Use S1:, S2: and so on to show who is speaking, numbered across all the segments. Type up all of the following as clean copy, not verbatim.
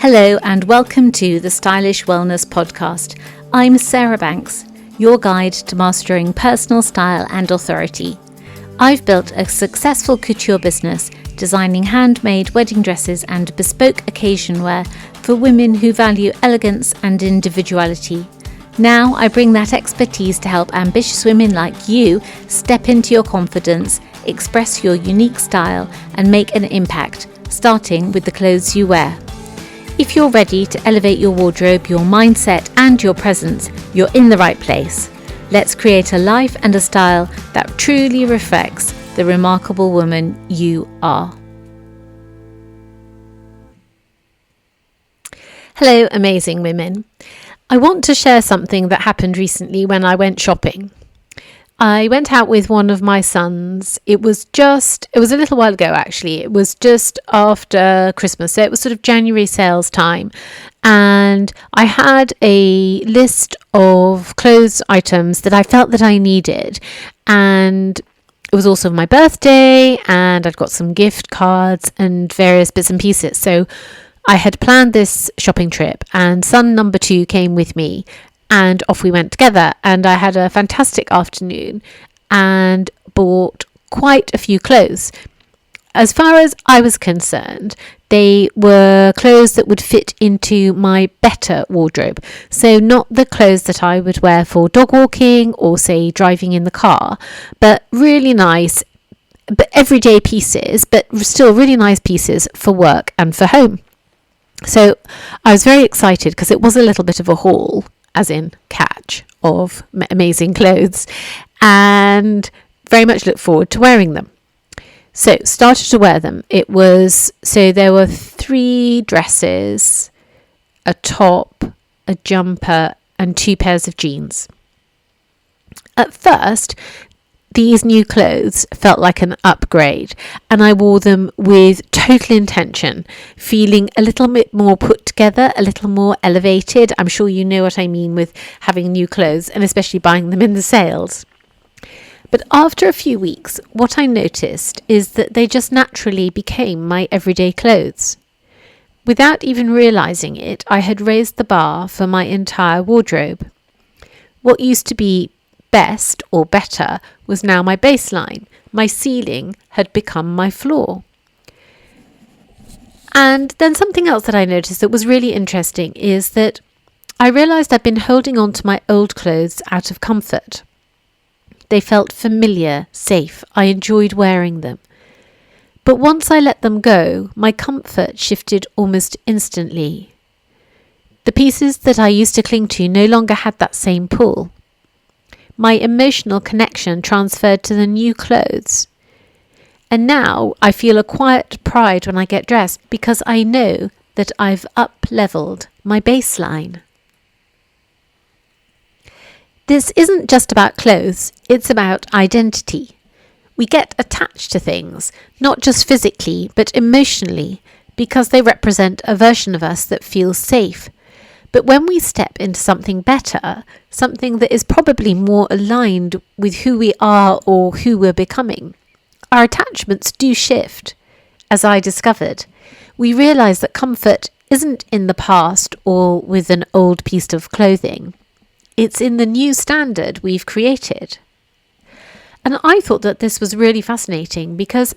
S1: Hello and welcome to the Stylish Wellness Podcast. I'm Sarah Banks, your guide to mastering personal style and authority. I've built a successful couture business designing handmade wedding dresses and bespoke occasion wear for women who value elegance and individuality. Now I bring that expertise to help ambitious women like you step into your confidence, express your unique style and make an impact, starting with the clothes you wear. If you're ready to elevate your wardrobe, your mindset and your presence, you're in the right place. Let's create a life and a style that truly reflects the remarkable woman you are. Hello, amazing women. I want to share something that happened recently when I went shopping. I went out with one of my sons. It was a little while ago actually. It was just after Christmas. So it was sort of January sales time. And I had a list of clothes items that I felt that I needed. And it was also my birthday and I'd got some gift cards and various bits and pieces. So I had planned this shopping trip and son number 2 came with me. And off we went together, and I had a fantastic afternoon and bought quite a few clothes. As far as I was concerned, they were clothes that would fit into my better wardrobe. So not the clothes that I would wear for dog walking or say driving in the car, but really nice, but everyday pieces, but still really nice pieces for work and for home. So I was very excited because it was a little bit of a haul, as in catch, of amazing clothes, and very much look forward to wearing them. So started to wear them. There were 3 dresses, a top, a jumper, and 2 pairs of jeans. At first, these new clothes felt like an upgrade, and I wore them with total intention, feeling a little bit more put together, a little more elevated. I'm sure you know what I mean with having new clothes, and especially buying them in the sales. But after a few weeks, what I noticed is that they just naturally became my everyday clothes. Without even realizing it, I had raised the bar for my entire wardrobe. What used to be best or better was now my baseline. My ceiling had become my floor. And then something else that I noticed that was really interesting is that I realized I'd been holding on to my old clothes out of comfort. They felt familiar, safe. I enjoyed wearing them. But once I let them go, my comfort shifted almost instantly. The pieces that I used to cling to no longer had that same pull. My emotional connection transferred to the new clothes. And now I feel a quiet pride when I get dressed because I know that I've up-leveled my baseline. This isn't just about clothes, it's about identity. We get attached to things, not just physically, but emotionally, because they represent a version of us that feels safe. But when we step into something better, something that is probably more aligned with who we are or who we're becoming, our attachments do shift. As I discovered, we realise that comfort isn't in the past or with an old piece of clothing. It's in the new standard we've created. And I thought that this was really fascinating because,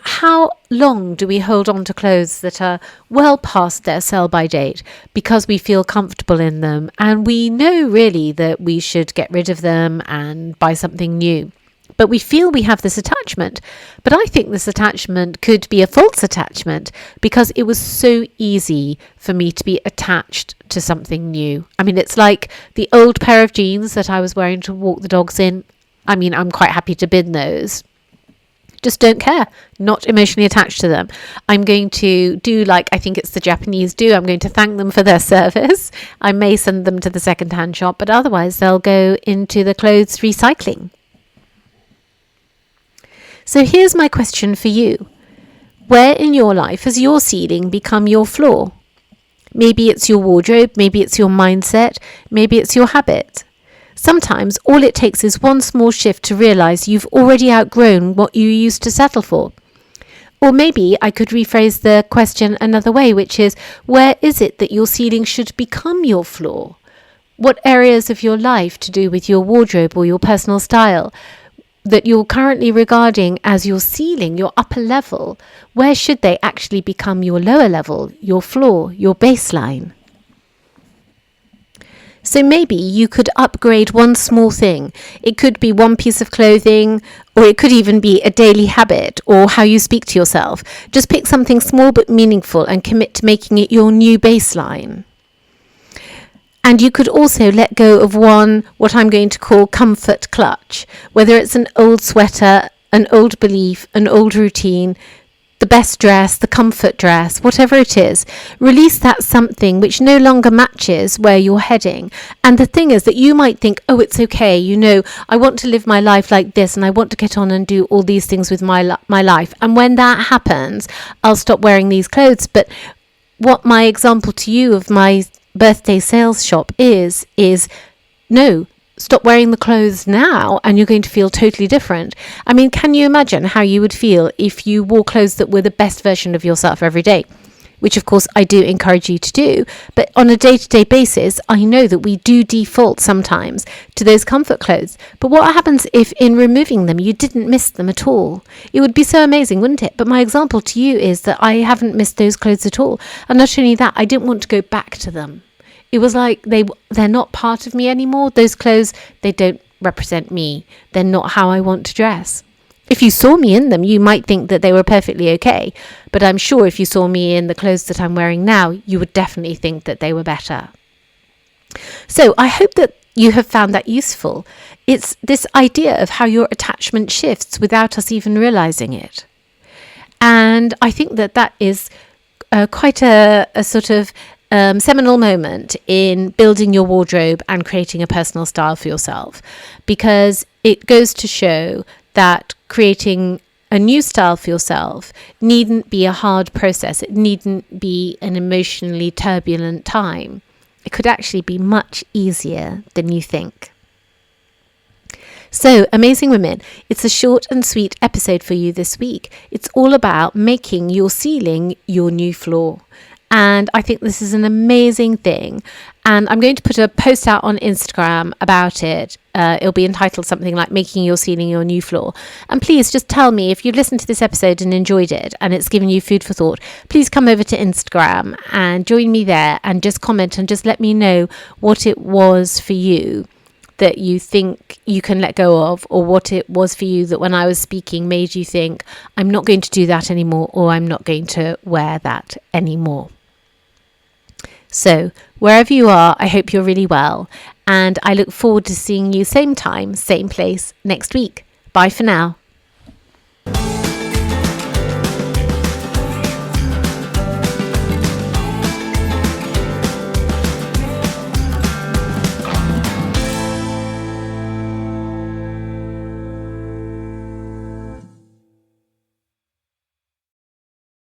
S1: how long do we hold on to clothes that are well past their sell-by date because we feel comfortable in them and we know really that we should get rid of them and buy something new. But we feel we have this attachment. But I think this attachment could be a false attachment because it was so easy for me to be attached to something new. I mean, it's like the old pair of jeans that I was wearing to walk the dogs in. I mean, I'm quite happy to bin those. Just don't care. Not emotionally attached to them. I'm going to do like I think it's the Japanese do. I'm going to thank them for their service. I may send them to the second-hand shop, but otherwise they'll go into the clothes recycling. So here's my question for you. Where in your life has your ceiling become your floor? Maybe it's your wardrobe, maybe it's your mindset, maybe it's your habit. Sometimes all it takes is one small shift to realise you've already outgrown what you used to settle for. Or maybe I could rephrase the question another way, which is, where is it that your ceiling should become your floor? What areas of your life to do with your wardrobe or your personal style that you're currently regarding as your ceiling, your upper level, where should they actually become your lower level, your floor, your baseline? So maybe you could upgrade one small thing. It could be one piece of clothing, or it could even be a daily habit or how you speak to yourself. Just pick something small but meaningful and commit to making it your new baseline. And you could also let go of one, what I'm going to call comfort clutch, whether it's an old sweater, an old belief, an old routine, the best dress, the comfort dress, whatever it is. Release that something which no longer matches where you're heading. And the thing is that you might think, oh, it's okay, I want to live my life like this and I want to get on and do all these things with my life. And when that happens, I'll stop wearing these clothes. But what my example to you of my birthday sales shop is no, stop wearing the clothes now and you're going to feel totally different. I mean, can you imagine how you would feel if you wore clothes that were the best version of yourself every day? Which of course I do encourage you to do, but on a day-to-day basis, I know that we do default sometimes to those comfort clothes. But what happens if in removing them, you didn't miss them at all? It would be so amazing, wouldn't it? But my example to you is that I haven't missed those clothes at all. And not only that, I didn't want to go back to them. It was like they're not part of me anymore. Those clothes, they don't represent me. They're not how I want to dress. If you saw me in them, you might think that they were perfectly okay. But I'm sure if you saw me in the clothes that I'm wearing now, you would definitely think that they were better. So I hope that you have found that useful. It's this idea of how your attachment shifts without us even realizing it. And I think that is quite a sort of seminal moment in building your wardrobe and creating a personal style for yourself, because it goes to show that creating a new style for yourself needn't be a hard process. It needn't be an emotionally turbulent time. It could actually be much easier than you think. So, amazing women, it's a short and sweet episode for you this week. It's all about making your ceiling your new floor. And I think this is an amazing thing. And I'm going to put a post out on Instagram about it. It'll be entitled something like Making Your Ceiling Your New Floor. And please just tell me if you've listened to this episode and enjoyed it and it's given you food for thought. Please come over to Instagram and join me there and just comment and just let me know what it was for you that you think you can let go of, or what it was for you that when I was speaking made you think, I'm not going to do that anymore, or I'm not going to wear that anymore. So wherever you are, I hope you're really well, and I look forward to seeing you same time, same place next week. Bye for now.